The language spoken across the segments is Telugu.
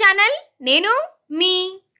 ఛానల్. నేను మీ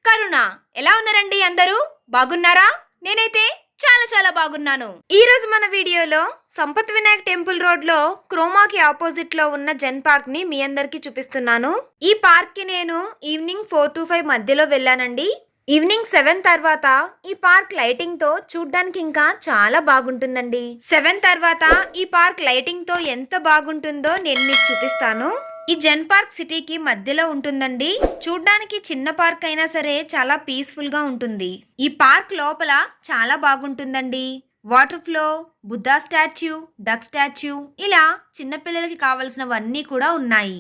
కరుణ. ఎలా ఉన్నారండి అందరూ? బాగున్నారా? నేనైతే చాలా బాగున్నాను. ఈ రోజు మన వీడియోలో సంపత్ వినాయక్ టెంపుల్ రోడ్ లో క్రోమాకి ఆపోజిట్ లో ఉన్న జెన్ పార్క్ ని మీ అందరికి చూపిస్తున్నాను. ఈ పార్క్ కి నేను ఈవినింగ్ 4 to 5 మధ్యలో వెళ్ళానండి. ఈవినింగ్ 7 తర్వాత ఈ పార్క్ లైటింగ్ తో చూడ్డానికి ఇంకా చాలా బాగుంటుందండి. 7 తర్వాత ఈ పార్క్ లైటింగ్ తో ఎంత బాగుంటుందో నేను మీకు చూపిస్తాను. ఈ జెన్ పార్క్ సిటీకి మధ్యలో ఉంటుందండి. చూడ్డానికి చిన్న పార్క్ అయినా సరే చాలా పీస్ఫుల్ గా ఉంటుంది. ఈ పార్క్ లోపల చాలా బాగుంటుందండి. Water flow, Buddha statue, duck statue, ఇలా చిన్నపిల్లలకి కావలసినవన్నీ కూడా ఉన్నాయి.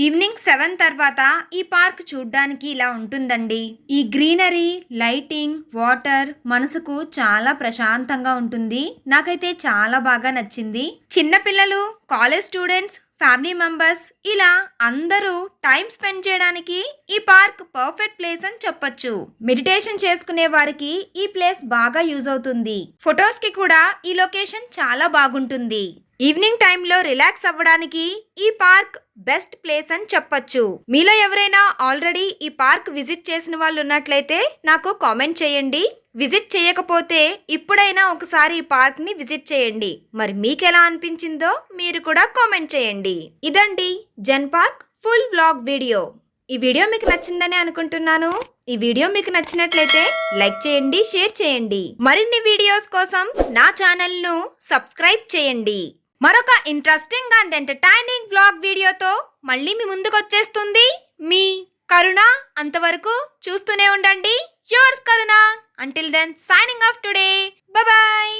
ఈవినింగ్ 7 తర్వాత ఈ పార్క్ చూడ్డానికి ఇలా ఉంటుందండి. ఈ గ్రీనరీ, లైటింగ్, వాటర్ మనసుకు చాలా ప్రశాంతంగా ఉంటుంది. నాకైతే చాలా బాగా నచ్చింది. చిన్నపిల్లలు, కాలేజ్ స్టూడెంట్స్, ఫ్యామిలీ మెంబర్స్ ఇలా అందరూ టైం స్పెండ్ చేయడానికి ఈ పార్క్ పర్ఫెక్ట్ ప్లేస్ అని చెప్పొచ్చు. మెడిటేషన్ చేసుకునే వారికి ఈ ప్లేస్ బాగా యూజ్ అవుతుంది. ఫొటోస్ కి కూడా ఈ లొకేషన్ చాలా బాగుంటుంది. ఈవినింగ్ టైంలో రిలాక్స్ అవ్వడానికి ఈ పార్క్ బెస్ట్ ప్లేస్ అని చెప్పొచ్చు. మీలో ఎవరైనా ఆల్రెడీ ఈ పార్క్ విజిట్ చేసిన వాళ్ళు ఉన్నట్లయితే నాకు కామెంట్ చేయండి. విజిట్ చేయకపోతే ఇప్పుడైనా ఒకసారి ఈ పార్క్ ని విజిట్ చేయండి. మరి మీకు ఎలా అనిపించిందో మీరు కూడా కామెంట్ చేయండి. ఇదండి జెన్ పార్క్ ఫుల్ వ్లాగ్ వీడియో. ఈ వీడియో మీకు నచ్చిందని అనుకుంటున్నాను. ఈ వీడియో మీకు నచ్చినట్లయితే లైక్ చేయండి, షేర్ చేయండి. మరిన్ని వీడియోస్ కోసం నా ఛానల్ ను సబ్స్క్రైబ్ చేయండి. మరొక ఇంట్రెస్టింగ్ అండ్ ఎంటర్టైనింగ్ వ్లాగ్ వీడియోతో మళ్ళీ మీ ముందుకు వచ్చేస్తుంది మీ కరుణ. అంతవరకు చూస్తూనే ఉండండి యువర్స్ కరుణ. Until then, signing off today. Bye bye.